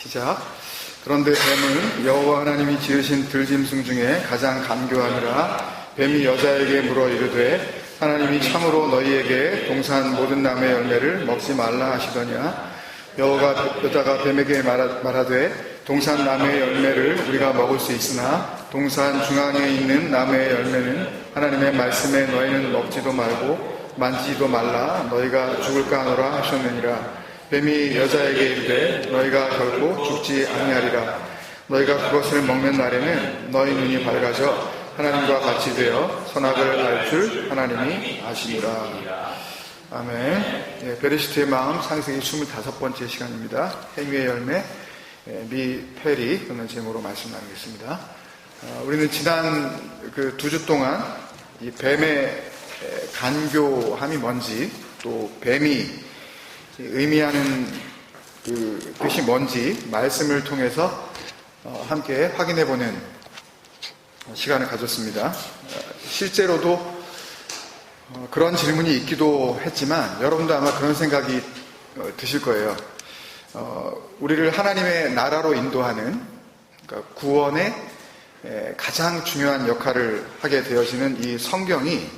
시작. 그런데 뱀은 여호와 하나님이 지으신 들짐승 중에 가장 간교하니라. 뱀이 여자에게 물어 이르되 하나님이 참으로 너희에게 동산 모든 나무의 열매를 먹지 말라 하시더냐. 여자가 뱀에게 말하되 동산 나무의 열매를 우리가 먹을 수 있으나 동산 중앙에 있는 나무의 열매는 하나님의 말씀에 너희는 먹지도 말고 만지지도 말라. 너희가 죽을까 하노라 하셨느니라. 뱀이 여자에게 이르되 너희가 결코 죽지 아니하리라. 너희가 그것을 먹는 날에는 너희 눈이 밝아져 하나님과 같이 되어 선악을 알 줄 하나님이 아시니라. 아멘. 베르시트의 마음 창세기 25번째 시간입니다. 행위의 열매 미페리 그런 제목으로 말씀 나누겠습니다. 우리는 지난 그 2주 동안 이 뱀의 간교함이 뭔지, 또 뱀이 의미하는 그 뜻이 뭔지 말씀을 통해서 함께 확인해보는 시간을 가졌습니다. 실제로도 그런 질문이 있기도 했지만 여러분도 아마 그런 생각이 드실 거예요. 우리를 하나님의 나라로 인도하는, 그러니까 구원의 가장 중요한 역할을 하게 되어지는 이 성경이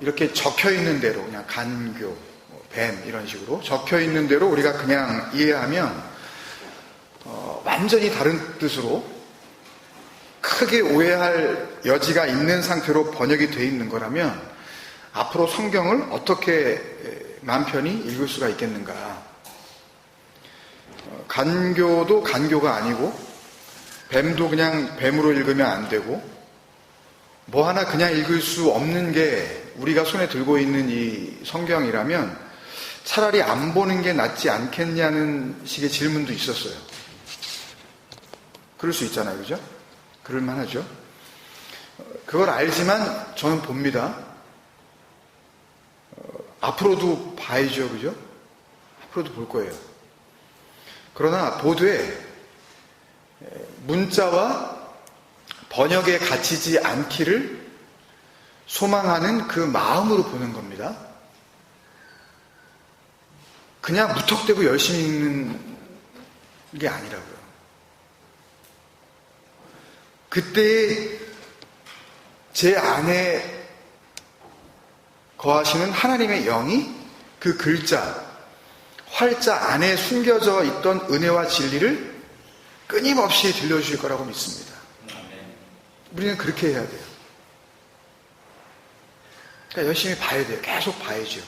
이렇게 적혀있는 대로 그냥 간교, 뱀 이런 식으로 적혀있는 대로 우리가 그냥 이해하면 완전히 다른 뜻으로 크게 오해할 여지가 있는 상태로 번역이 되어 있는 거라면 앞으로 성경을 어떻게 마음 편히 읽을 수가 있겠는가. 간교도 간교가 아니고 뱀도 그냥 뱀으로 읽으면 안 되고 뭐 하나 그냥 읽을 수 없는 게 우리가 손에 들고 있는 이 성경이라면 차라리 안 보는 게 낫지 않겠냐는 식의 질문도 있었어요. 그럴 수 있잖아요, 그죠? 그럴 만하죠. 그걸 알지만 저는 봅니다. 앞으로도 봐야죠, 그죠? 앞으로도 볼 거예요. 그러나 보되 문자와 번역에 갇히지 않기를 소망하는 그 마음으로 보는 겁니다. 그냥 무턱대고 열심히 읽는 게 아니라고요. 그때 제 안에 거하시는 하나님의 영이 그 글자, 활자 안에 숨겨져 있던 은혜와 진리를 끊임없이 들려주실 거라고 믿습니다. 우리는 그렇게 해야 돼요. 그러니까 열심히 봐야 돼요. 계속 봐야죠.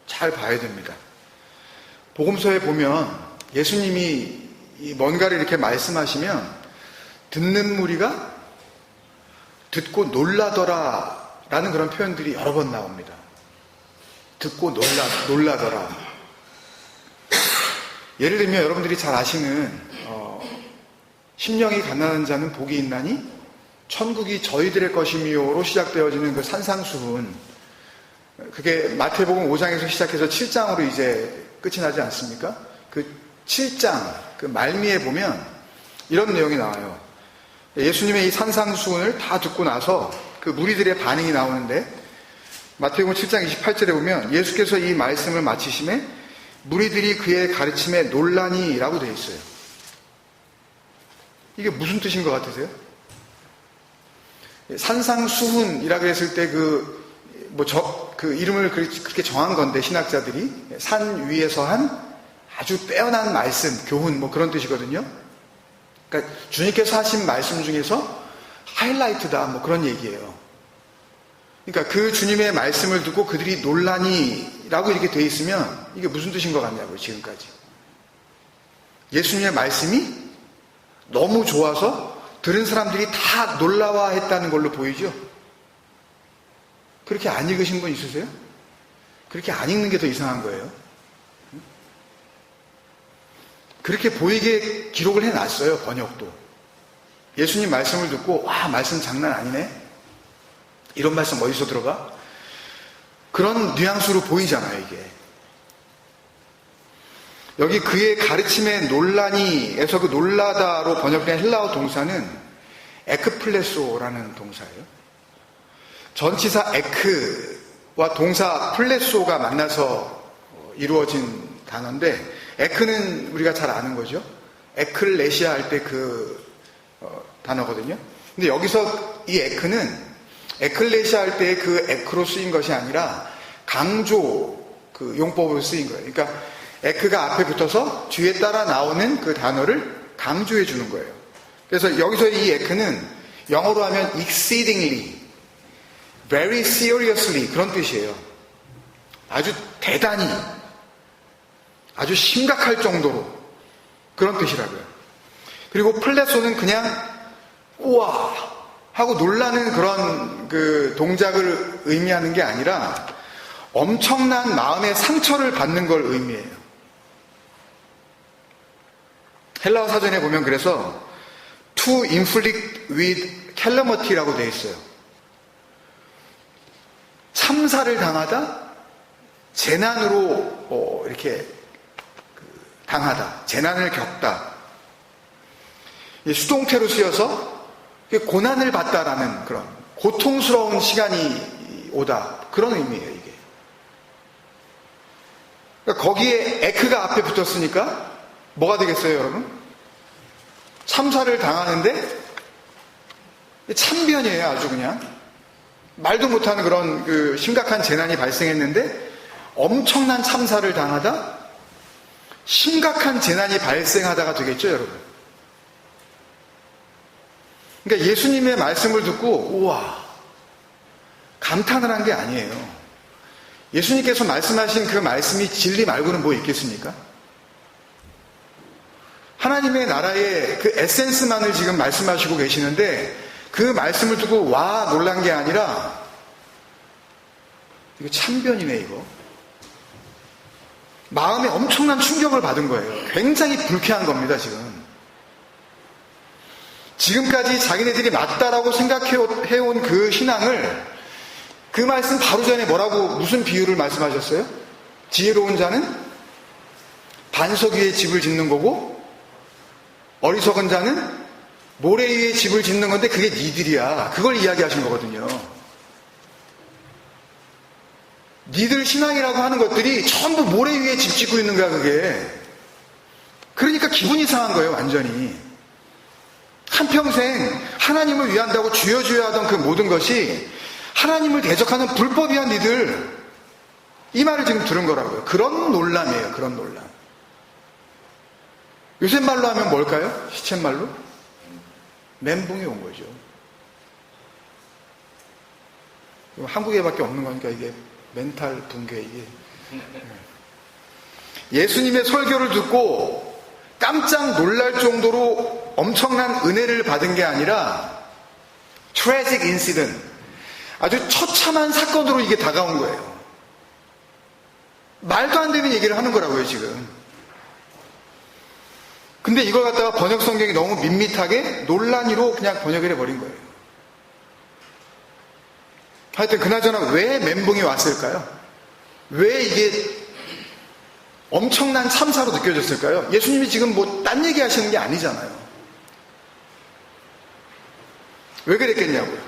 잘 봐야 됩니다. 복음서에 보면 예수님이 뭔가를 이렇게 말씀하시면 듣는 무리가 듣고 놀라더라 라는 그런 표현들이 여러 번 나옵니다. 듣고 놀라더라. 예를 들면 여러분들이 잘 아시는 심령이 가난한 자는 복이 있나니 천국이 저희들의 것이미요로 시작되어지는 그 산상수훈, 그게 마태복음 5장에서 시작해서 7장으로 이제 끝이 나지 않습니까? 그 7장 그 말미에 보면 이런 내용이 나와요. 예수님의 이 산상수훈을 다 듣고 나서 그 무리들의 반응이 나오는데 마태복음 7장 28절에 보면 예수께서 이 말씀을 마치심에 무리들이 그의 가르침에 놀라니 라고 되어 있어요. 이게 무슨 뜻인 것 같으세요? 산상수훈이라고 했을 때 그 이름을 그렇게 정한 건데 신학자들이 산 위에서 한 아주 빼어난 말씀, 교훈 뭐 그런 뜻이거든요. 그러니까 주님께서 하신 말씀 중에서 하이라이트다 뭐 그런 얘기예요. 그러니까 그 주님의 말씀을 듣고 그들이 놀라니 라고 이렇게 돼 있으면 이게 무슨 뜻인 것 같냐고요. 지금까지 예수님의 말씀이 너무 좋아서 들은 사람들이 다 놀라워했다는 걸로 보이죠. 그렇게 안 읽으신 분 있으세요? 그렇게 안 읽는 게 더 이상한 거예요. 그렇게 보이게 기록을 해놨어요. 번역도. 예수님 말씀을 듣고 와 말씀 장난 아니네. 이런 말씀 어디서 들어가? 그런 뉘앙스로 보이잖아요. 이게. 여기 그의 가르침에 놀라니에서 그 놀라다로 번역된 헬라어 동사는 에크플레소라는 동사예요. 전치사 에크와 동사 플레소가 만나서 이루어진 단어인데 에크는 우리가 잘 아는 거죠. 에클레시아 할 때 단어거든요. 근데 여기서 이 에크는 에클레시아 할 때 그 에크로 쓰인 것이 아니라 강조 용법으로 쓰인 거예요. 그러니까 에크가 앞에 붙어서 뒤에 따라 나오는 그 단어를 강조해 주는 거예요. 그래서 여기서 이 에크는 영어로 하면 exceedingly, very seriously 그런 뜻이에요. 아주 대단히, 아주 심각할 정도로 그런 뜻이라고요. 그리고 플레소는 그냥 우와 하고 놀라는 그런 그 동작을 의미하는 게 아니라 엄청난 마음의 상처를 받는 걸 의미해요. 헬라어 사전에 보면 그래서 to inflict with calamity라고 되어 있어요. 참사를 당하다, 재난으로 이렇게 당하다, 재난을 겪다. 수동태로 쓰여서 고난을 받다라는 그런 고통스러운 시간이 오다, 그런 의미예요 이게. 그러니까 거기에 에크가 앞에 붙었으니까 뭐가 되겠어요 여러분? 참사를 당하는데 참변이에요. 아주 그냥 말도 못하는 그런 그 심각한 재난이 발생했는데 엄청난 참사를 당하다, 심각한 재난이 발생하다가 되겠죠 여러분. 그러니까 예수님의 말씀을 듣고 우와 감탄을 한 게 아니에요. 예수님께서 말씀하신 그 말씀이 진리 말고는 뭐 있겠습니까? 하나님의 나라의 그 에센스만을 지금 말씀하시고 계시는데 그 말씀을 듣고 와 놀란 게 아니라 이거 참변이네 이거. 마음에 엄청난 충격을 받은 거예요. 굉장히 불쾌한 겁니다 지금. 지금까지 자기네들이 맞다라고 생각해온 그 신앙을 그 말씀 바로 전에 뭐라고 무슨 비유를 말씀하셨어요? 지혜로운 자는 반석 위에 집을 짓는 거고 어리석은 자는 모래 위에 집을 짓는 건데 그게 니들이야. 그걸 이야기하신 거거든요. 니들 신앙이라고 하는 것들이 전부 모래 위에 집 짓고 있는 거야 그게. 그러니까 기분이 상한 거예요 완전히. 한평생 하나님을 위한다고 쥐어줘야 하던 그 모든 것이 하나님을 대적하는 불법이야 니들. 이 말을 지금 들은 거라고요. 그런 논란이에요. 그런 논란. 요새 말로 하면 뭘까요? 시쳇말로? 멘붕이 온 거죠. 한국에밖에 없는 거니까 이게 멘탈 붕괴 이게. 예수님의 설교를 듣고 깜짝 놀랄 정도로 엄청난 은혜를 받은 게 아니라 tragic incident, 아주 처참한 사건으로 이게 다가온 거예요. 말도 안 되는 얘기를 하는 거라고요 지금. 근데 이걸 갖다가 번역 성경이 너무 밋밋하게 논란이로 그냥 번역을 해버린 거예요. 하여튼 그나저나 왜 멘붕이 왔을까요? 왜 이게 엄청난 참사로 느껴졌을까요? 예수님이 지금 뭐 딴 얘기 하시는 게 아니잖아요. 왜 그랬겠냐고요.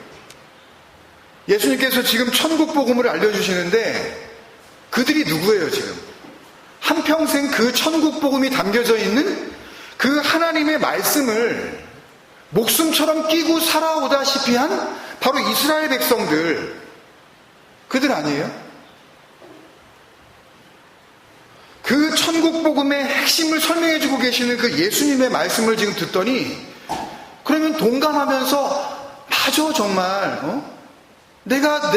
예수님께서 지금 천국 복음을 알려주시는데 그들이 누구예요 지금? 한평생 그 천국 복음이 담겨져 있는 그 하나님의 말씀을 목숨처럼 끼고 살아오다시피 한 바로 이스라엘 백성들, 그들 아니에요? 그 천국 복음의 핵심을 설명해주고 계시는 그 예수님의 말씀을 지금 듣더니 그러면 동감하면서 맞아 정말 내가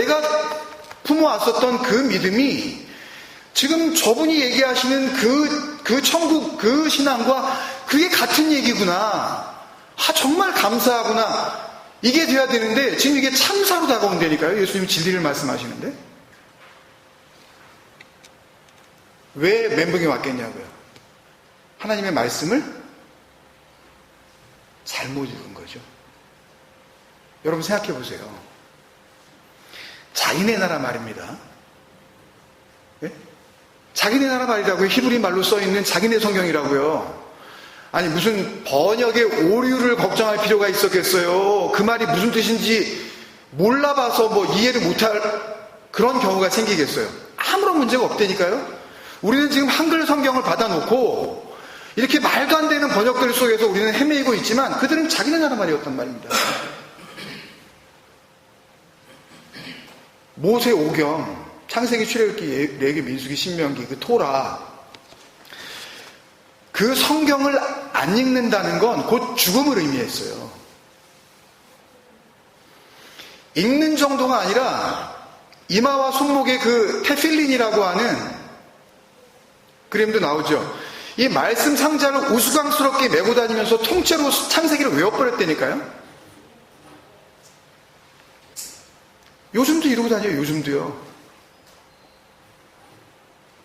품어왔었던 그 믿음이 지금 저분이 얘기하시는 그 천국 그 신앙과 그게 같은 얘기구나. 아 정말 감사하구나. 이게 돼야 되는데 지금 이게 참사로 다가온다니까요. 예수님이 진리를 말씀하시는데 왜 멘붕이 왔겠냐고요. 하나님의 말씀을 잘못 읽은 거죠. 여러분 생각해 보세요. 자기네 나라 말입니다. 예? 자기네 나라 말이라고요. 히브리 말로 써있는 자기네 성경이라고요. 아니 무슨 번역의 오류를 걱정할 필요가 있었겠어요. 그 말이 무슨 뜻인지 몰라봐서 뭐 이해를 못할 그런 경우가 생기겠어요. 아무런 문제가 없다니까요. 우리는 지금 한글 성경을 받아놓고 이렇게 말도 안 되는 번역들 속에서 우리는 헤매이고 있지만 그들은 자기 나라 말이었단 말입니다. 모세 오경, 창세기, 출애굽기, 레위기, 민수기, 신명기, 그 토라, 그 성경을 안 읽는다는 건 곧 죽음을 의미했어요. 읽는 정도가 아니라 이마와 손목에 그 테필린이라고 하는 그림도 나오죠. 이 말씀 상자를 우스꽝스럽게 메고 다니면서 통째로 창세기를 외워버렸다니까요. 요즘도 이러고 다녀요. 요즘도요.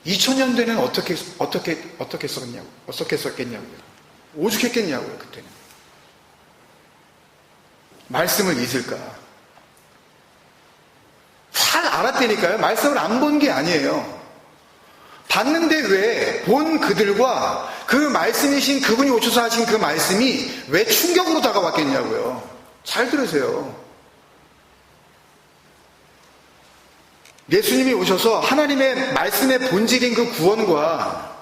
2000년대는 어떻게 썼겠냐고요. 오죽했겠냐고요. 그때는. 말씀을 잊을까. 잘 알았다니까요. 말씀을 안 본 게 아니에요. 봤는데 왜 본 그들과 그 말씀이신 그분이 오셔서 하신 그 말씀이 왜 충격으로 다가왔겠냐고요. 잘 들으세요. 예수님이 오셔서 하나님의 말씀의 본질인 그 구원과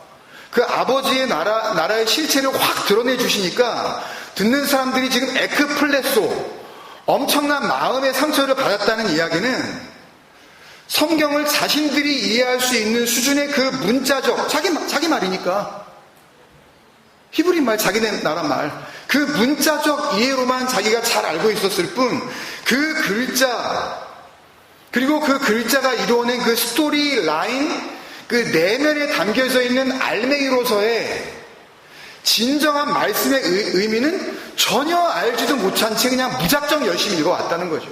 그 아버지의 나라의 실체를 확 드러내 주시니까 듣는 사람들이 지금 에크플레소, 엄청난 마음의 상처를 받았다는 이야기는 성경을 자신들이 이해할 수 있는 수준의 그 문자적, 자기 말이니까. 히브리 말, 자기네 나라 말. 그 문자적 이해로만 자기가 잘 알고 있었을 뿐, 그 글자, 그리고 그 글자가 이루어낸 그 스토리 라인, 그 내면에 담겨져 있는 알맹이로서의 진정한 말씀의 의미는 전혀 알지도 못한 채 그냥 무작정 열심히 읽어왔다는 거죠.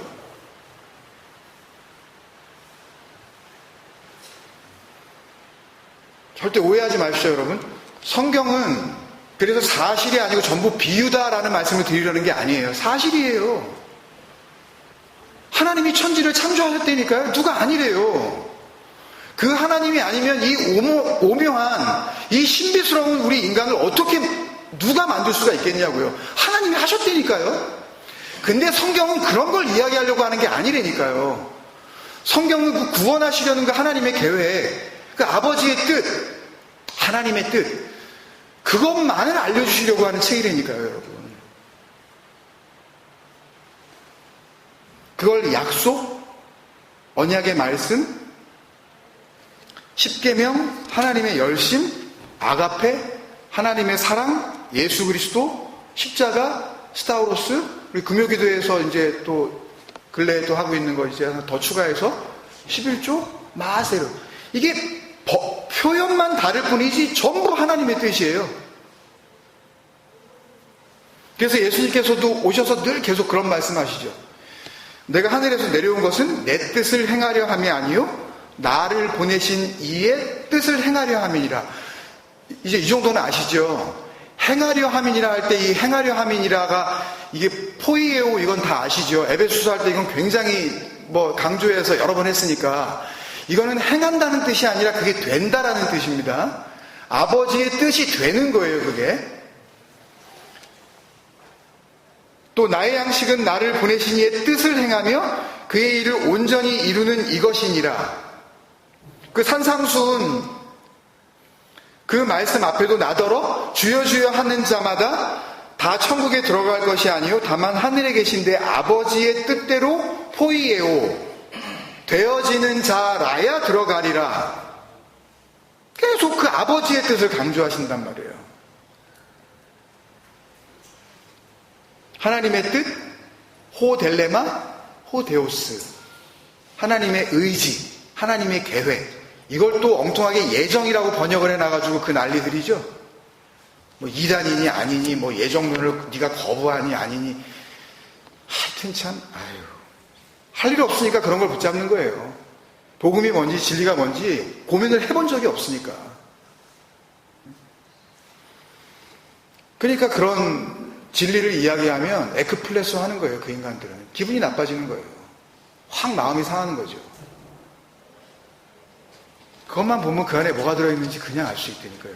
절대 오해하지 마십시오, 여러분. 성경은 그래서 사실이 아니고 전부 비유다라는 말씀을 드리려는 게 아니에요. 사실이에요. 하나님이 천지를 창조하셨다니까요. 누가 아니래요. 그 하나님이 아니면 이 오묘한, 이 신비스러운 우리 인간을 어떻게 누가 만들 수가 있겠냐고요. 하나님이 하셨다니까요. 근데 성경은 그런 걸 이야기하려고 하는 게 아니라니까요. 성경은 그 구원하시려는 그 하나님의 계획, 그 아버지의 뜻, 하나님의 뜻, 그것만을 알려주시려고 하는 책이라니까요, 여러분. 그걸 약속, 언약의 말씀, 십계명, 하나님의 열심, 아가페, 하나님의 사랑, 예수 그리스도, 십자가, 스타우로스, 우리 금요기도에서 이제 또 근래에 또 하고 있는 거 이제 하나 더 추가해서 11조 마세르. 이게 표현만 다를 뿐이지 전부 하나님의 뜻이에요. 그래서 예수님께서도 오셔서 늘 계속 그런 말씀하시죠. 내가 하늘에서 내려온 것은 내 뜻을 행하려 함이 아니요 나를 보내신 이의 뜻을 행하려 함이니라. 이제 이 정도는 아시죠? 행하려 함이니라 할 때 이 행하려 함이니라가 이게 포이에오, 이건 다 아시죠? 에베소서 할 때 이건 굉장히 강조해서 여러 번 했으니까 이거는 행한다는 뜻이 아니라 그게 된다라는 뜻입니다. 아버지의 뜻이 되는 거예요, 그게. 또 나의 양식은 나를 보내신 이의 뜻을 행하며 그의 일을 온전히 이루는 이것이니라. 그 산상수훈 그 말씀 앞에도 나더러 주여 주여 하는 자마다 다 천국에 들어갈 것이 아니요 다만 하늘에 계신 내 아버지의 뜻대로 포이에오 되어지는 자라야 들어가리라. 계속 그 아버지의 뜻을 강조하신단 말이에요. 하나님의 뜻, 호델레마, 호데오스. 하나님의 의지, 하나님의 계획. 이걸 또 엉뚱하게 예정이라고 번역을 해놔가지고 그 난리들이죠. 이단이니 아니니, 예정론을 네가 거부하니 아니니. 하여튼 참, 할 일 없으니까 그런 걸 붙잡는 거예요. 복음이 뭔지 진리가 뭔지 고민을 해본 적이 없으니까. 그러니까 그런 진리를 이야기하면 에크플레소 하는 거예요. 그 인간들은. 기분이 나빠지는 거예요. 확 마음이 상하는 거죠. 그것만 보면 그 안에 뭐가 들어있는지 그냥 알 수 있다니까요.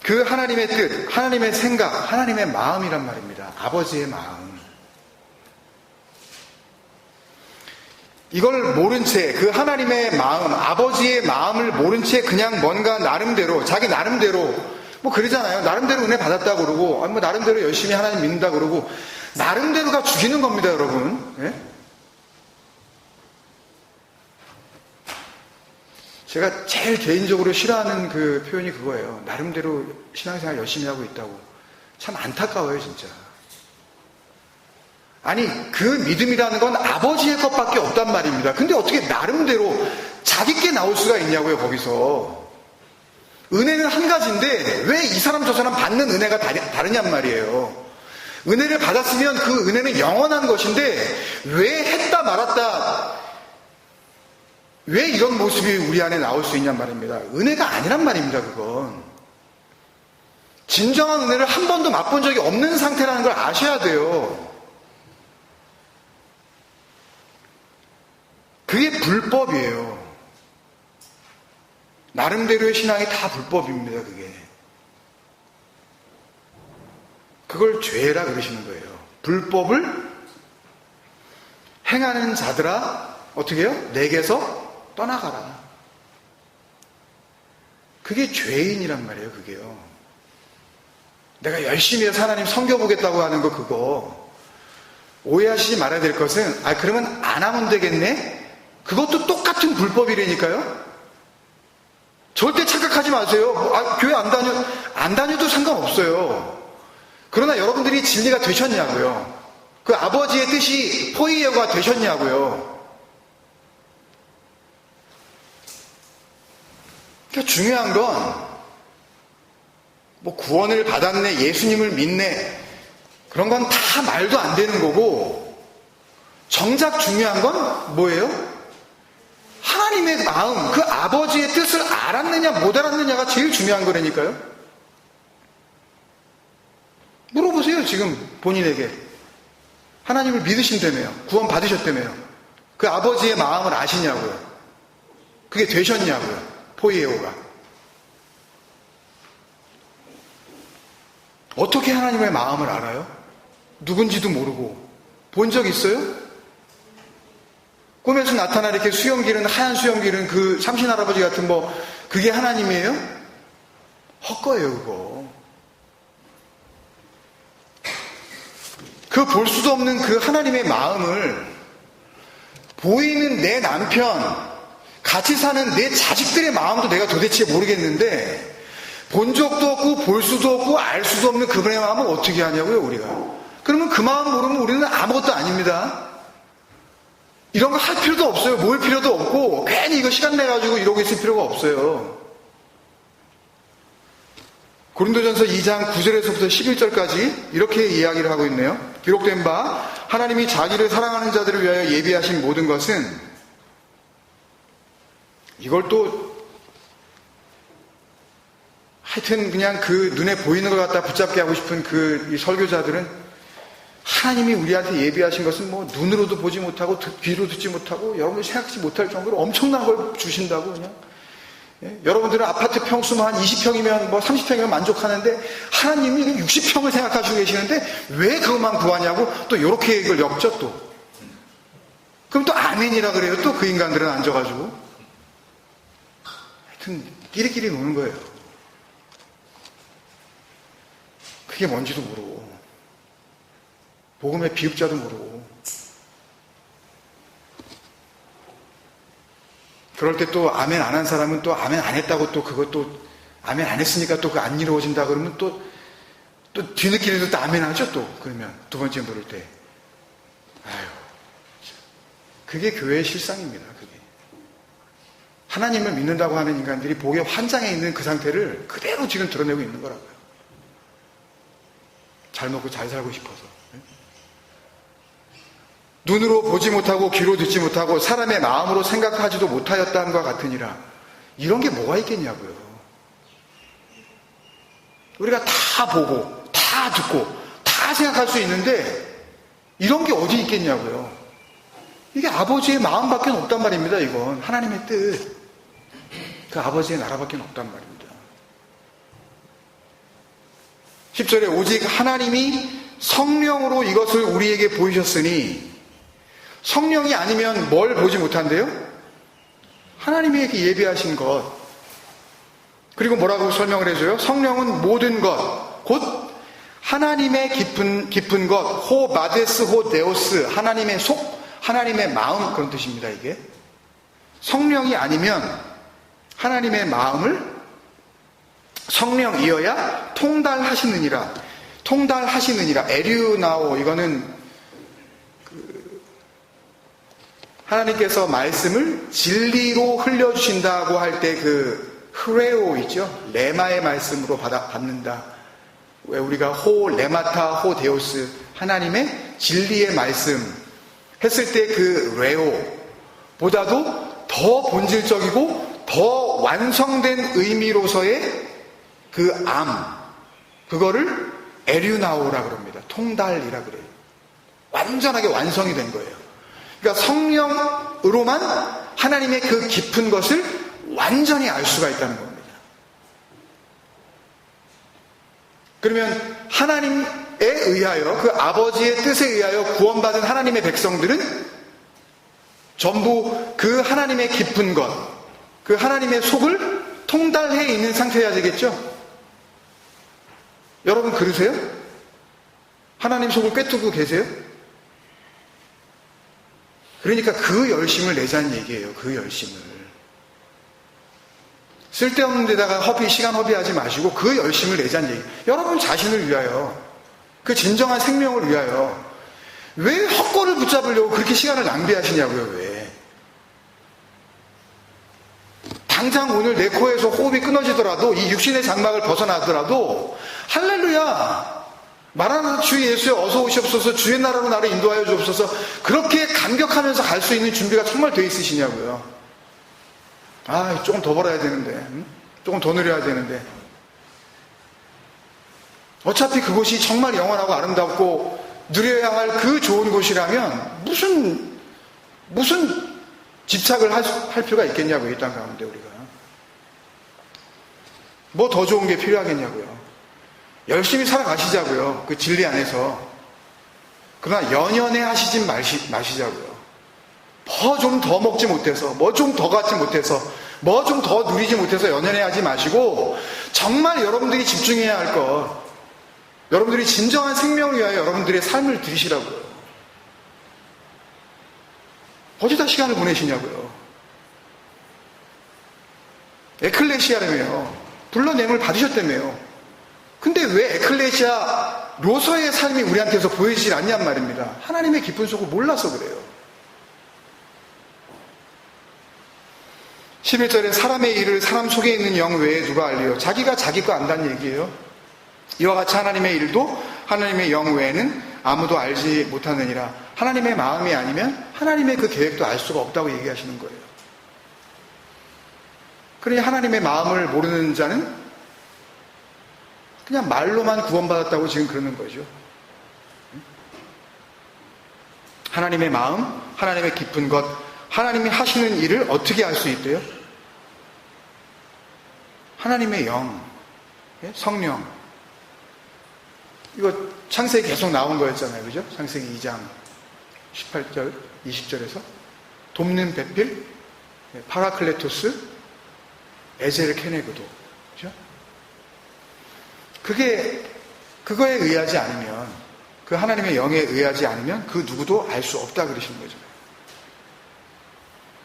그 하나님의 뜻, 하나님의 생각, 하나님의 마음이란 말입니다. 아버지의 마음. 이걸 모른 채, 그 하나님의 마음, 아버지의 마음을 모른 채 그냥 뭔가 나름대로, 자기 나름대로, 뭐 그러잖아요. 나름대로 은혜 받았다고 그러고, 뭐 나름대로 열심히 하나님 믿는다 그러고, 나름대로가 죽이는 겁니다, 여러분. 예? 제가 제일 개인적으로 싫어하는 그 표현이 그거예요. 나름대로 신앙생활 열심히 하고 있다고. 참 안타까워요, 진짜. 아니, 그 믿음이라는 건 아버지의 것밖에 없단 말입니다. 근데 어떻게 나름대로 자기께 나올 수가 있냐고요, 거기서. 은혜는 한 가지인데 왜 이 사람 저 사람 받는 은혜가 다르냔 말이에요. 은혜를 받았으면 그 은혜는 영원한 것인데 왜 했다 말았다, 왜 이런 모습이 우리 안에 나올 수 있냔 말입니다. 은혜가 아니란 말입니다, 그건. 진정한 은혜를 한 번도 맛본 적이 없는 상태라는 걸 아셔야 돼요. 그게 불법이에요. 나름대로의 신앙이 다 불법입니다, 그게. 그걸 죄라 그러시는 거예요. 불법을 행하는 자들아, 어떻게 해요? 내게서 떠나가라. 그게 죄인이란 말이에요, 그게요. 내가 열심히 해서 하나님 섬겨보겠다고 하는 거, 그거. 오해하시지 말아야 될 것은, 그러면 안 하면 되겠네? 그것도 똑같은 불법이라니까요? 절대 착각하지 마세요. 교회 안 다녀도 상관없어요. 그러나 여러분들이 진리가 되셨냐고요. 그 아버지의 뜻이 포이에가 되셨냐고요. 그러니까 중요한 건, 뭐 구원을 받았네, 예수님을 믿네, 그런 건 다 말도 안 되는 거고, 정작 중요한 건 뭐예요? 하나님의 마음, 그 아버지의 뜻을 알았느냐 못 알았느냐가 제일 중요한 거라니까요. 물어보세요, 지금 본인에게. 하나님을 믿으신다며요. 구원 받으셨다며요. 그 아버지의 마음을 아시냐고요. 그게 되셨냐고요. 포이에오가. 어떻게 하나님의 마음을 알아요? 누군지도 모르고. 본 적 있어요? 꿈에서 나타나 이렇게 수염 기른, 하얀 수염 기른 그 삼신할아버지 같은 그게 하나님이에요? 헛거예요, 그거. 그 볼 수도 없는 그 하나님의 마음을 보이는 내 남편, 같이 사는 내 자식들의 마음도 내가 도대체 모르겠는데, 본 적도 없고 볼 수도 없고 알 수도 없는 그분의 마음을 어떻게 하냐고요, 우리가. 그러면 그 마음 모르면 우리는 아무것도 아닙니다. 이런 거 할 필요도 없어요. 모일 필요도 없고 괜히 이거 시간 내가지고 이러고 있을 필요가 없어요. 고린도전서 2장 9절에서부터 11절까지 이렇게 이야기를 하고 있네요. 기록된 바 하나님이 자기를 사랑하는 자들을 위하여 예비하신 모든 것은, 이걸 또 하여튼 그냥 그 눈에 보이는 걸 갖다 붙잡게 하고 싶은 이 설교자들은, 하나님이 우리한테 예비하신 것은 뭐 눈으로도 보지 못하고 귀로 듣지 못하고 여러분이 생각하지 못할 정도로 엄청난 걸 주신다고 그냥. 예? 여러분들은 아파트 평수만 한 20평이면 뭐 30평이면 만족하는데 하나님이 60평을 생각하시고 계시는데 왜 그것만 구하냐고 또 이렇게 이걸 엮죠 또. 그럼 또 아멘이라 그래요. 또 그 인간들은 앉아가지고. 하여튼 끼리끼리 노는 거예요. 그게 뭔지도 모르고 복음의 비읍자도 모르고. 그럴 때 또 아멘 안 한 사람은 또 아멘 안 했다고 또 그것도 아멘 안 했으니까 또 그거 안 이루어진다 그러면 또 뒤늦게라도 또 아멘 하죠 또. 그러면 두 번째 물을 때. 아유, 그게 교회의 실상입니다. 그게 하나님을 믿는다고 하는 인간들이 복의 환장에 있는 그 상태를 그대로 지금 드러내고 있는 거라고요. 잘 먹고 잘 살고 싶어서. 눈으로 보지 못하고 귀로 듣지 못하고 사람의 마음으로 생각하지도 못하였다함과 같으니라. 이런 게 뭐가 있겠냐고요. 우리가 다 보고 다 듣고 다 생각할 수 있는데 이런 게 어디 있겠냐고요. 이게 아버지의 마음밖에 없단 말입니다. 이건 하나님의 뜻, 그 아버지의 나라밖에 없단 말입니다. 10절에 오직 하나님이 성령으로 이것을 우리에게 보이셨으니 성령이 아니면 뭘 보지 못한대요? 하나님에게 예비하신 것. 그리고 뭐라고 설명을 해줘요? 성령은 모든 것, 곧 하나님의 깊은 것, 호 마데스 호 데오스, 하나님의 속, 하나님의 마음, 그런 뜻입니다. 이게 성령이 아니면 하나님의 마음을 성령이어야 통달하시느니라. 에류나오, 이거는 하나님께서 말씀을 진리로 흘려주신다고 할 때 그 흐레오 있죠? 레마의 말씀으로 받는다. 왜 우리가 호 레마타 호 데오스, 하나님의 진리의 말씀 했을 때 그 레오 보다도 더 본질적이고 더 완성된 의미로서의 그 그거를 에류나오라 그럽니다. 통달이라 그래요. 완전하게 완성이 된 거예요. 그러니까 성령으로만 하나님의 그 깊은 것을 완전히 알 수가 있다는 겁니다. 그러면 하나님에 의하여, 그 아버지의 뜻에 의하여 구원받은 하나님의 백성들은 전부 그 하나님의 깊은 것, 그 하나님의 속을 통달해 있는 상태여야 되겠죠? 여러분 그러세요? 하나님 속을 꿰뚫고 계세요? 그러니까 그 열심을 내자는 얘기예요. 그 열심을. 쓸데없는 데다가 시간 허비하지 마시고 그 열심을 내자는 얘기. 여러분 자신을 위하여, 그 진정한 생명을 위하여 왜 헛거를 붙잡으려고 그렇게 시간을 낭비하시냐고요. 왜? 당장 오늘 내 코에서 호흡이 끊어지더라도, 이 육신의 장막을 벗어나더라도 할렐루야, 말하는 주 예수여 어서 오시옵소서, 주의 나라로 나를 인도하여 주옵소서, 그렇게 감격하면서 갈 수 있는 준비가 정말 돼 있으시냐고요. 조금 더 벌어야 되는데, 조금 더 누려야 되는데, 어차피 그곳이 정말 영원하고 아름답고 누려야 할 그 좋은 곳이라면 무슨 집착을 할 필요가 있겠냐고요. 이 땅 가운데 우리가 뭐 더 좋은 게 필요하겠냐고요. 열심히 살아가시자고요. 그 진리 안에서. 그러나 연연해 하시진 마시자고요. 뭐 좀 더 먹지 못해서, 뭐 좀 더 갖지 못해서, 뭐 좀 더 누리지 못해서 연연해 하지 마시고, 정말 여러분들이 집중해야 할 것, 여러분들이 진정한 생명을 위하여 여러분들의 삶을 들이시라고요. 어디다 시간을 보내시냐고요. 에클레시아라며요. 불러냄을 받으셨다며요. 근데 왜 에클레시아로서의 삶이 우리한테서 보이질 않냔 말입니다. 하나님의 깊은 속을 몰라서 그래요. 11절에 사람의 일을 사람 속에 있는 영 외에 누가 알리요? 자기가 자기 거 안다는 얘기예요. 이와 같이 하나님의 일도 하나님의 영 외에는 아무도 알지 못하느니라. 하나님의 마음이 아니면 하나님의 그 계획도 알 수가 없다고 얘기하시는 거예요. 그러니 하나님의 마음을 모르는 자는 그냥 말로만 구원받았다고 지금 그러는 거죠. 하나님의 마음, 하나님의 깊은 것, 하나님이 하시는 일을 어떻게 알 수 있대요? 하나님의 영, 성령. 이거 창세기 계속 나온 거였잖아요. 그죠? 창세기 2장 18절, 20절에서 돕는 배필, 파라클레토스, 에젤 케네그도. 그죠? 그거에 의하지 않으면, 그 하나님의 영에 의하지 않으면 그 누구도 알 수 없다 그러시는 거죠.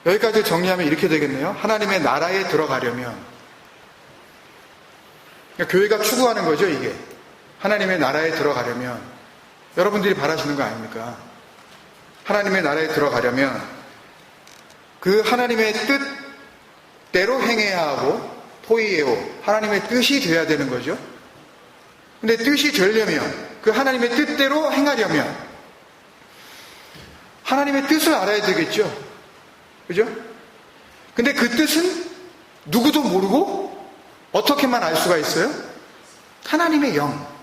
여기까지 정리하면 이렇게 되겠네요. 하나님의 나라에 들어가려면, 그러니까 교회가 추구하는 거죠, 이게. 하나님의 나라에 들어가려면, 여러분들이 바라시는 거 아닙니까? 하나님의 나라에 들어가려면 그 하나님의 뜻대로 행해야 하고, 포이에오, 하나님의 뜻이 돼야 되는 거죠. 근데 뜻이 되려면, 그 하나님의 뜻대로 행하려면 하나님의 뜻을 알아야 되겠죠. 그죠? 근데 그 뜻은 누구도 모르고 어떻게만 알 수가 있어요? 하나님의 영,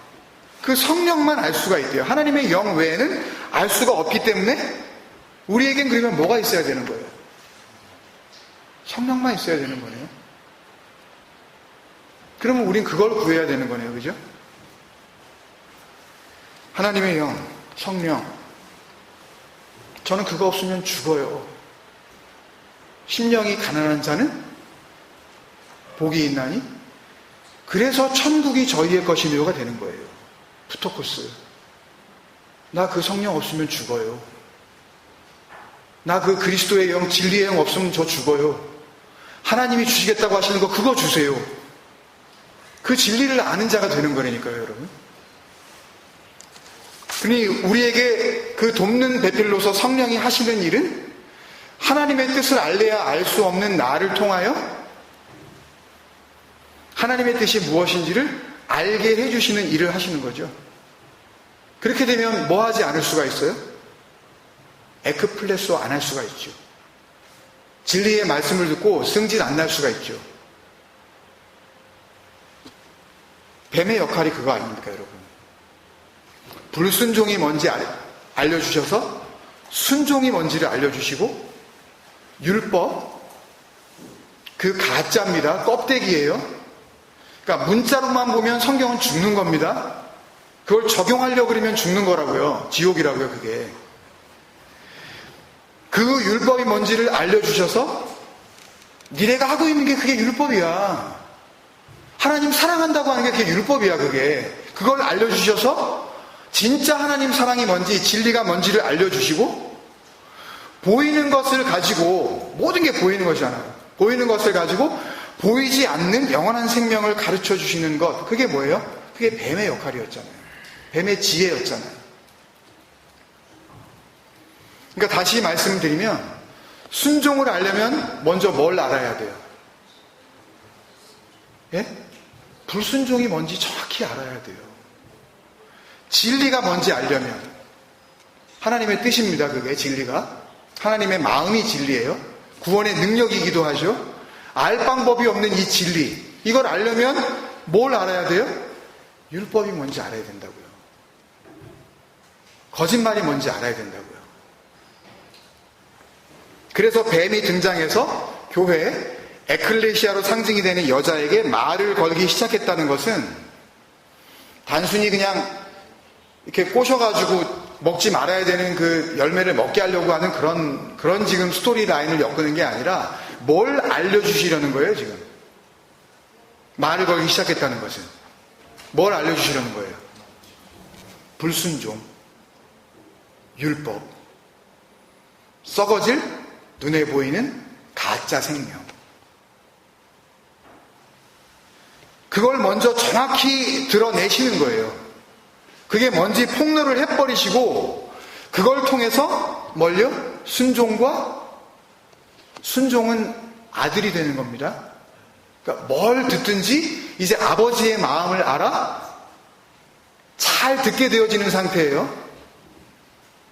그 성령만 알 수가 있대요. 하나님의 영 외에는 알 수가 없기 때문에 우리에겐 그러면 뭐가 있어야 되는 거예요? 성령만 있어야 되는 거네요. 그러면 우린 그걸 구해야 되는 거네요. 그죠? 하나님의 영, 성령. 저는 그거 없으면 죽어요. 심령이 가난한 자는 복이 있나니? 그래서 천국이 저희의 것이며가 되는 거예요. 부토코스. 나 그 성령 없으면 죽어요. 나 그 그리스도의 영, 진리의 영 없으면 저 죽어요. 하나님이 주시겠다고 하시는 거 그거 주세요. 그 진리를 아는 자가 되는 거라니까요, 여러분. 그러니 우리에게 그 돕는 배필로서 성령이 하시는 일은 하나님의 뜻을 알래야 알 수 없는 나를 통하여 하나님의 뜻이 무엇인지를 알게 해주시는 일을 하시는 거죠. 그렇게 되면 뭐 하지 않을 수가 있어요? 에크플레소 안 할 수가 있죠. 진리의 말씀을 듣고 승질 안 날 수가 있죠. 뱀의 역할이 그거 아닙니까, 여러분? 불순종이 뭔지 알려주셔서 순종이 뭔지를 알려주시고, 율법, 그 가짜입니다. 껍데기예요. 그러니까 문자로만 보면 성경은 죽는 겁니다. 그걸 적용하려고 그러면 죽는 거라고요. 지옥이라고요, 그게. 그 율법이 뭔지를 알려주셔서 니네가 하고 있는 게 그게 율법이야. 하나님 사랑한다고 하는 게 그게 율법이야, 그게. 그걸 알려주셔서 진짜 하나님 사랑이 뭔지, 진리가 뭔지를 알려주시고, 보이는 것을 가지고, 모든 게 보이는 것이잖아요. 보이는 것을 가지고 보이지 않는 영원한 생명을 가르쳐 주시는 것. 그게 뭐예요? 그게 뱀의 역할이었잖아요. 뱀의 지혜였잖아요. 그러니까 다시 말씀드리면, 순종을 알려면 먼저 뭘 알아야 돼요? 예? 불순종이 뭔지 정확히 알아야 돼요. 진리가 뭔지 알려면, 하나님의 뜻입니다, 그게 진리가. 하나님의 마음이 진리예요. 구원의 능력이기도 하죠. 알 방법이 없는 이 진리, 이걸 알려면 뭘 알아야 돼요? 율법이 뭔지 알아야 된다고요. 거짓말이 뭔지 알아야 된다고요. 그래서 뱀이 등장해서 교회, 에클레시아로 상징이 되는 여자에게 말을 걸기 시작했다는 것은 단순히 그냥 이렇게 꼬셔가지고 먹지 말아야 되는 그 열매를 먹게 하려고 하는 그런 지금 스토리 라인을 엮는 게 아니라 뭘 알려주시려는 거예요, 지금. 말을 걸기 시작했다는 것은. 뭘 알려주시려는 거예요? 불순종, 율법, 썩어질 눈에 보이는 가짜 생명. 그걸 먼저 정확히 드러내시는 거예요. 그게 뭔지 폭로를 해버리시고, 그걸 통해서 뭘요? 순종은 아들이 되는 겁니다. 그러니까 뭘 듣든지 이제 아버지의 마음을 알아 잘 듣게 되어지는 상태예요.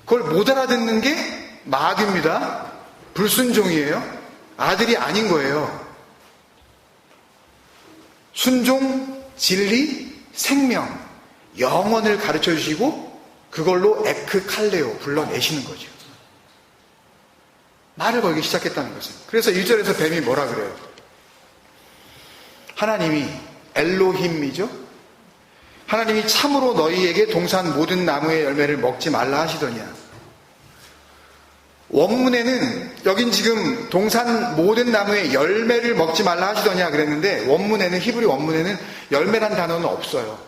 그걸 못 알아듣는 게 마귀입니다. 불순종이에요. 아들이 아닌 거예요. 순종, 진리, 생명, 영원을 가르쳐 주시고 그걸로 에크칼레오 불러내시는 거죠. 말을 걸기 시작했다는 것은. 그래서 1절에서 뱀이 뭐라 그래요? 하나님이 엘로힘이죠. 하나님이 참으로 너희에게 동산 모든 나무의 열매를 먹지 말라 하시더냐. 원문에는 여긴 지금 동산 모든 나무의 열매를 먹지 말라 하시더냐 그랬는데, 원문에는, 히브리 원문에는 열매란 단어는 없어요.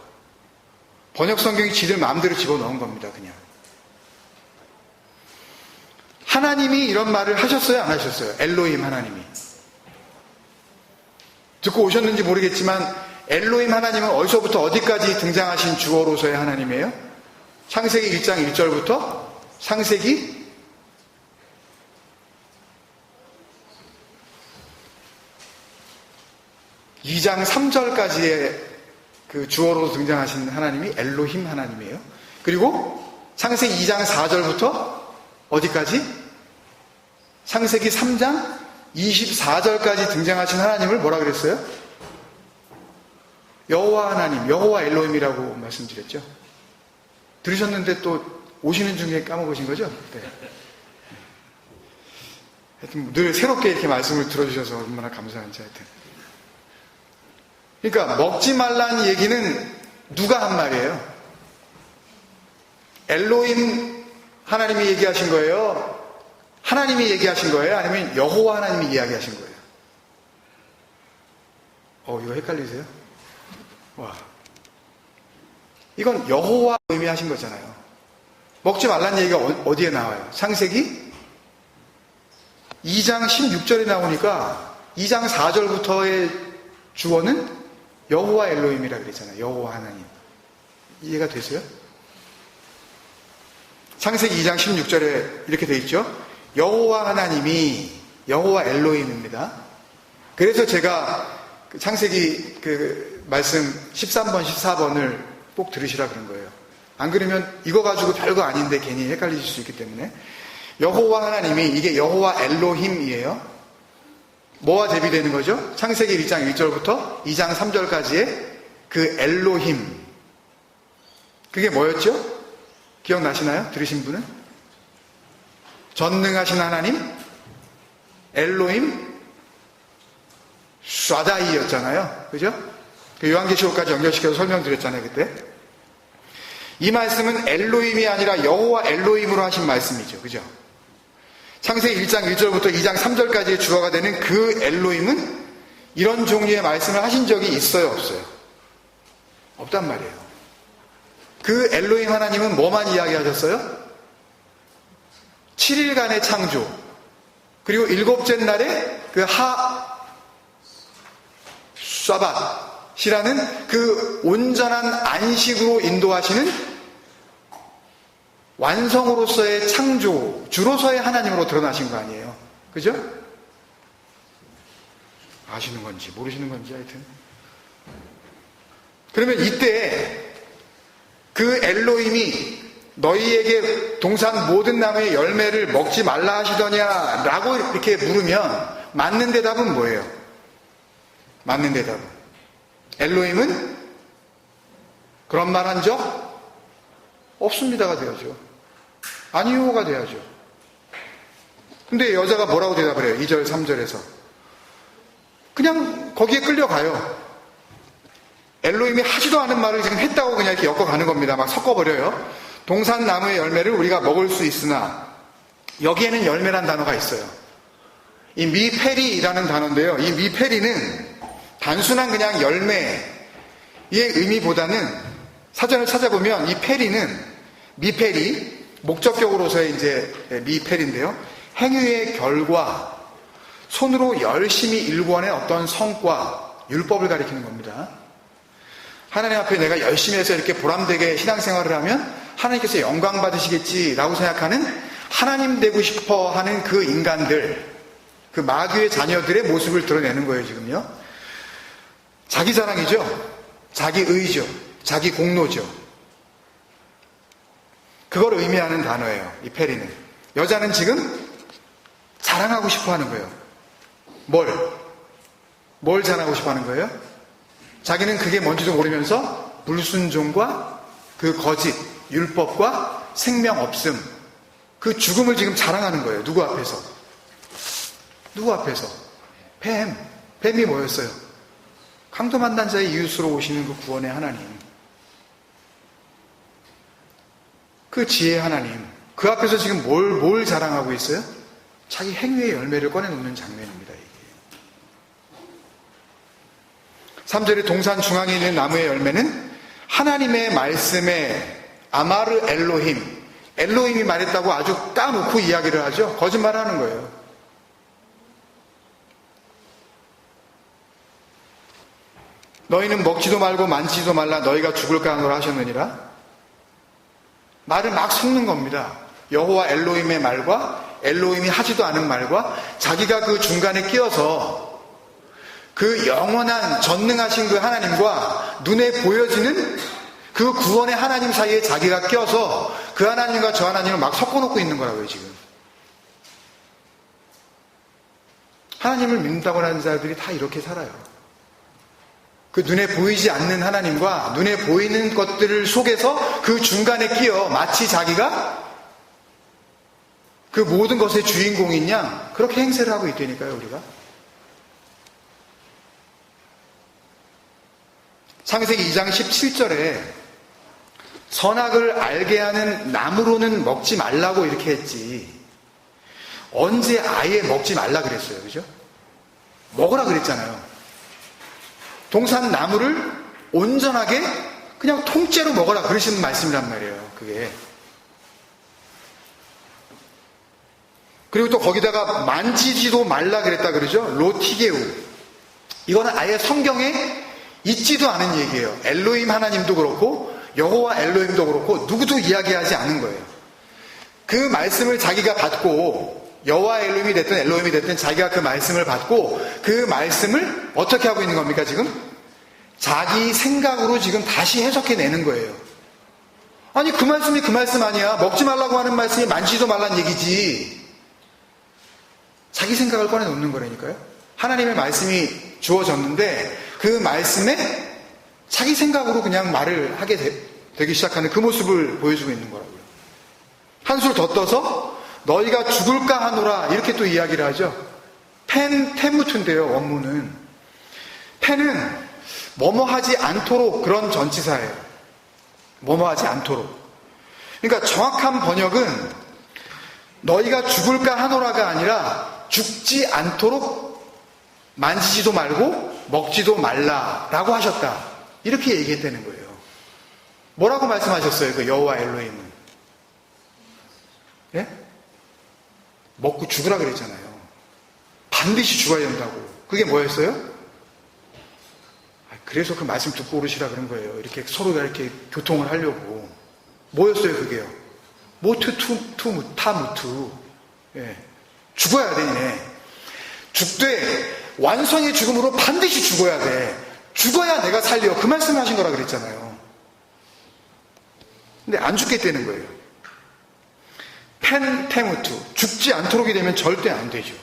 번역 성경이 지들 마음대로 집어넣은 겁니다, 그냥. 하나님이 이런 말을 하셨어요, 안 하셨어요? 엘로힘 하나님이. 듣고 오셨는지 모르겠지만 엘로힘 하나님은 어디서부터 어디까지 등장하신 주어로서의 하나님이에요? 창세기 1장 1절부터 창세기 2장 3절까지의 그 주어로 등장하신 하나님이 엘로힘 하나님이에요. 그리고 창세기 2장 4절부터 어디까지? 창세기 3장 24절까지 등장하신 하나님을 뭐라 그랬어요? 여호와 하나님, 여호와 엘로힘이라고 말씀드렸죠. 들으셨는데 또 오시는 중에 까먹으신 거죠? 네. 하여튼 늘 새롭게 이렇게 말씀을 들어주셔서 얼마나 감사한지 하여튼. 그러니까 먹지 말라는 얘기는 누가 한 말이에요? 엘로힘 하나님이 얘기하신 거예요? 하나님이 얘기하신 거예요? 아니면 여호와 하나님이 이야기하신 거예요? 이거 헷갈리세요? 와. 이건 여호와 의미하신 거잖아요. 먹지 말라는 얘기가 어디에 나와요? 창세기 2장 16절에 나오니까 2장 4절부터의 주어는 여호와 엘로힘이라 그랬잖아요. 여호와 하나님. 이해가 되세요? 창세기 2장 16절에 이렇게 돼 있죠. 여호와 하나님이 여호와 엘로힘입니다. 그래서 제가 창세기 말씀 13번, 14번을 꼭 들으시라 그런 거예요. 안 그러면 이거 가지고 별거 아닌데 괜히 헷갈리실 수 있기 때문에. 여호와 하나님이 이게 여호와 엘로힘이에요. 뭐와 대비되는 거죠? 창세기 1장 1절부터 2장 3절까지의 그 엘로힘. 그게 뭐였죠? 기억나시나요? 들으신 분은? 전능하신 하나님, 엘로힘, 샤다이였잖아요. 그죠? 그 요한계시록까지 연결시켜서 설명드렸잖아요, 그때. 이 말씀은 엘로힘이 아니라 여호와 엘로힘으로 하신 말씀이죠. 그죠? 창세기 1장 1절부터 2장 3절까지의 주어가 되는 그 엘로힘은 이런 종류의 말씀을 하신 적이 있어요, 없어요? 없단 말이에요. 그 엘로힘 하나님은 뭐만 이야기하셨어요? 7일간의 창조, 그리고 7째 날에 그 샤밧이라는 그 온전한 안식으로 인도하시는 완성으로서의 창조, 주로서의 하나님으로 드러나신 거 아니에요. 그죠? 아시는 건지 모르시는 건지 하여튼. 그러면 이때 그 엘로힘이 너희에게 동산 모든 나무의 열매를 먹지 말라 하시더냐 라고 이렇게 물으면 맞는 대답은 뭐예요? 맞는 대답은 엘로힘은 그런 말 한 적 없습니다가 되어죠. 아니요가 돼야죠. 근데 여자가 뭐라고 대답을 해요? 2절 3절에서 그냥 거기에 끌려가요. 엘로힘이 하지도 않은 말을 지금 했다고 그냥 이렇게 엮어가는 겁니다. 막 섞어버려요. 동산 나무의 열매를 우리가 먹을 수 있으나, 여기에는 열매란 단어가 있어요. 이 미페리라는 단어인데요. 이 미페리는 단순한 그냥 열매의 의미보다는 사전을 찾아보면 이 페리는 미페리, 목적격으로서의 이제 미페리인데요. 행위의 결과, 손으로 열심히 일구어낸 어떤 성과, 율법을 가리키는 겁니다. 하나님 앞에 내가 열심히 해서 이렇게 보람되게 신앙생활을 하면 하나님께서 영광 받으시겠지라고 생각하는, 하나님 되고 싶어 하는 그 인간들, 그 마귀의 자녀들의 모습을 드러내는 거예요, 지금요. 자기 자랑이죠. 자기 의죠. 자기 공로죠. 그걸 의미하는 단어예요, 이 페리는. 여자는 지금 자랑하고 싶어 하는 거예요. 뭘 자랑하고 싶어 하는 거예요? 자기는 그게 뭔지도 모르면서 불순종과 그 거짓, 율법과 생명 없음, 그 죽음을 지금 자랑하는 거예요. 누구 앞에서? 누구 앞에서? 뱀이 뭐였어요? 강도 만난 자의 이웃으로 오시는 그 구원의 하나님, 그 지혜의 하나님, 그 앞에서 지금 뭘 자랑하고 있어요? 자기 행위의 열매를 꺼내놓는 장면입니다. 이게 3절의 동산 중앙에 있는 나무의 열매는 하나님의 말씀에 아마르 엘로힘, 엘로힘이 말했다고 아주 까놓고 이야기를 하죠. 거짓말하는 거예요. 너희는 먹지도 말고 만지지도 말라, 너희가 죽을까 하노라 하셨느니라. 말을 막 섞는 겁니다. 여호와 엘로힘의 말과 엘로힘이 하지도 않은 말과 자기가 그 중간에 끼어서 그 영원한 전능하신 그 하나님과 눈에 보여지는 그 구원의 하나님 사이에 자기가 껴서 그 하나님과 저 하나님을 막 섞어놓고 있는 거라고요, 지금. 하나님을 믿는다고 하는 자들이 다 이렇게 살아요. 그 눈에 보이지 않는 하나님과 눈에 보이는 것들 속에서 그 중간에 끼어 마치 자기가 그 모든 것의 주인공인 양 그렇게 행세를 하고 있다니까요, 우리가. 창세기 2장 17절에 선악을 알게 하는 나무로는 먹지 말라고 이렇게 했지, 언제 아예 먹지 말라 그랬어요? 그죠? 먹으라 그랬잖아요. 동산 나무를 온전하게 그냥 통째로 먹으라 그러시는 말씀이란 말이에요. 그게. 그리고 또 거기다가 만지지도 말라 그랬다 그러죠? 로티게우. 이거는 아예 성경에 있지도 않은 얘기예요. 엘로힘 하나님도 그렇고 여호와 엘로힘도 그렇고 누구도 이야기하지 않은 거예요. 그 말씀을 자기가 받고 여호와 엘로힘이 됐든 엘로힘이 됐든 자기가 그 말씀을 받고 그 말씀을 어떻게 하고 있는 겁니까 지금? 자기 생각으로 지금 다시 해석해내는 거예요. 아니 그 말씀이 그 말씀 아니야. 먹지 말라고 하는 말씀이 만지지도 말란 얘기지. 자기 생각을 꺼내놓는 거라니까요. 하나님의 말씀이 주어졌는데 그 말씀에 자기 생각으로 그냥 말을 하게 되기 시작하는 그 모습을 보여주고 있는 거라고요. 한술 더 떠서 너희가 죽을까 하노라 이렇게 또 이야기를 하죠. 펜테무트인데요. 원문은 펜은 뭐뭐 하지 않도록 그런 전치사예요. 뭐뭐 하지 않도록. 그러니까 정확한 번역은 너희가 죽을까 하노라가 아니라 죽지 않도록 만지지도 말고 먹지도 말라라고 하셨다. 이렇게 얘기했다는 거예요. 뭐라고 말씀하셨어요? 그 여호와 엘로힘은. 예? 먹고 죽으라 그랬잖아요. 반드시 죽어야 된다고. 그게 뭐였어요? 그래서 그 말씀 듣고 오르시라 그런 거예요. 이렇게 서로가 이렇게 교통을 하려고. 뭐였어요, 그게요? 모트 타무투. 예. 죽어야 돼. 죽되 완성의 죽음으로 반드시 죽어야 돼. 죽어야 내가 살려. 그 말씀을 하신 거라 그랬잖아요. 근데 안 죽겠다는 거예요. 펜테무투. 죽지 않도록이 되면 절대 안 되죠.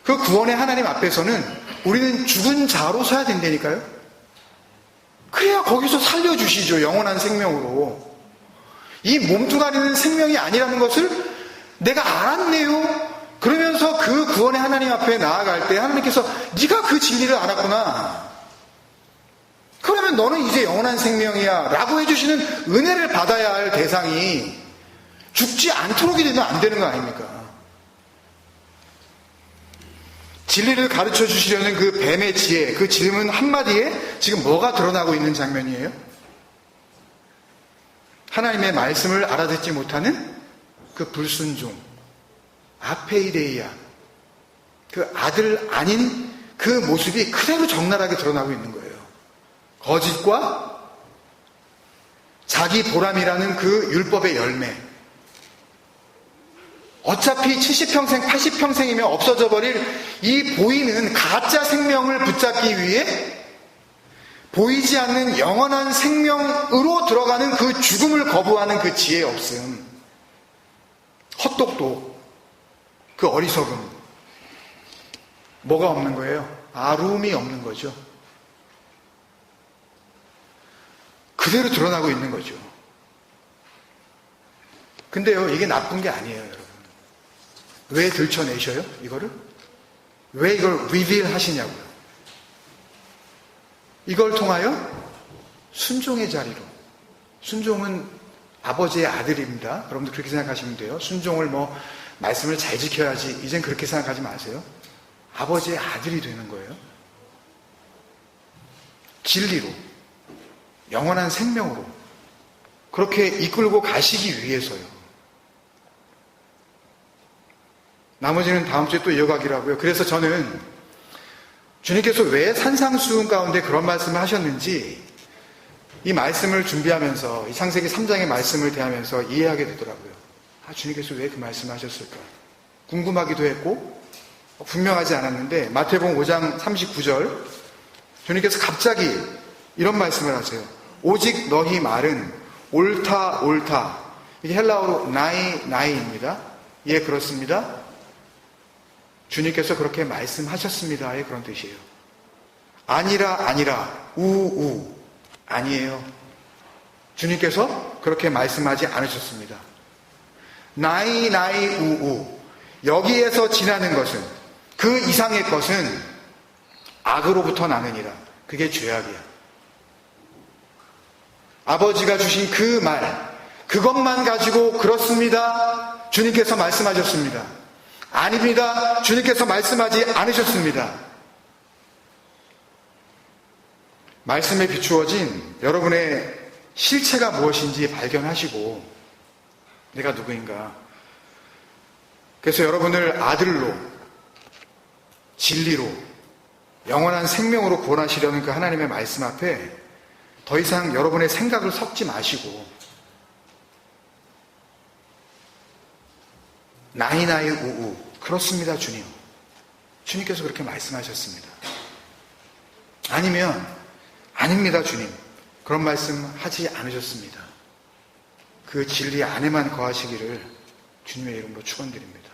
그 구원의 하나님 앞에서는 우리는 죽은 자로 서야 된다니까요. 그래야 거기서 살려주시죠. 영원한 생명으로. 이 몸뚱아리는 생명이 아니라는 것을 내가 알았네요. 그러면서 그 구원의 하나님 앞에 나아갈 때 하나님께서 네가 그 진리를 알았구나. 그러면 너는 이제 영원한 생명이야 라고 해주시는 은혜를 받아야 할 대상이 죽지 않도록이 되면 안 되는 거 아닙니까? 진리를 가르쳐 주시려는 그 뱀의 지혜, 그 질문 한마디에 지금 뭐가 드러나고 있는 장면이에요? 하나님의 말씀을 알아듣지 못하는 그 불순종, 아페이데이아, 그 아들 아닌 그 모습이 그대로 적나라하게 드러나고 있는 거예요. 거짓과 자기 보람이라는 그 율법의 열매. 어차피 70평생, 80평생이면 없어져 버릴 이 보이는 가짜 생명을 붙잡기 위해 보이지 않는 영원한 생명으로 들어가는 그 죽음을 거부하는 그 지혜 없음. 헛똑똑. 그 어리석음. 뭐가 없는 거예요? 아름이 없는 거죠. 그대로 드러나고 있는 거죠. 근데요, 이게 나쁜 게 아니에요, 여러분. 왜 들춰내셔요? 이거를? 왜 이걸 리빌 하시냐고요. 이걸 통하여 순종의 자리로. 순종은 아버지의 아들입니다. 여러분들 그렇게 생각하시면 돼요. 순종을 말씀을 잘 지켜야지. 이젠 그렇게 생각하지 마세요. 아버지의 아들이 되는 거예요. 진리로. 영원한 생명으로. 그렇게 이끌고 가시기 위해서요. 나머지는 다음 주에 또 이어가기로 하고요. 그래서 저는 주님께서 왜 산상수훈 가운데 그런 말씀을 하셨는지 이 말씀을 준비하면서 이 창세기 3장의 말씀을 대하면서 이해하게 되더라고요. 주님께서 왜 그 말씀을 하셨을까? 궁금하기도 했고 분명하지 않았는데 마태복음 5장 39절 주님께서 갑자기 이런 말씀을 하세요. 오직 너희 말은 옳다 옳다. 이게 헬라어로 나이입니다. 예, 그렇습니다. 주님께서 그렇게 말씀하셨습니다의 그런 뜻이에요. 아니라 우우 아니에요. 주님께서 그렇게 말씀하지 않으셨습니다. 나이 우우 여기에서 지나는 것은 그 이상의 것은 악으로부터 나느니라. 그게 죄악이야. 아버지가 주신 그 말, 그것만 가지고 그렇습니다. 주님께서 말씀하셨습니다. 아닙니다. 주님께서 말씀하지 않으셨습니다. 말씀에 비추어진 여러분의 실체가 무엇인지 발견하시고 내가 누구인가. 그래서 여러분을 아들로, 진리로, 영원한 생명으로 구원하시려는 그 하나님의 말씀 앞에 더 이상 여러분의 생각을 섞지 마시고 나이 우우 그렇습니다 주님. 주님께서 그렇게 말씀하셨습니다. 아니면 아닙니다 주님. 그런 말씀 하지 않으셨습니다. 그 진리 안에만 거하시기를 주님의 이름으로 축원드립니다.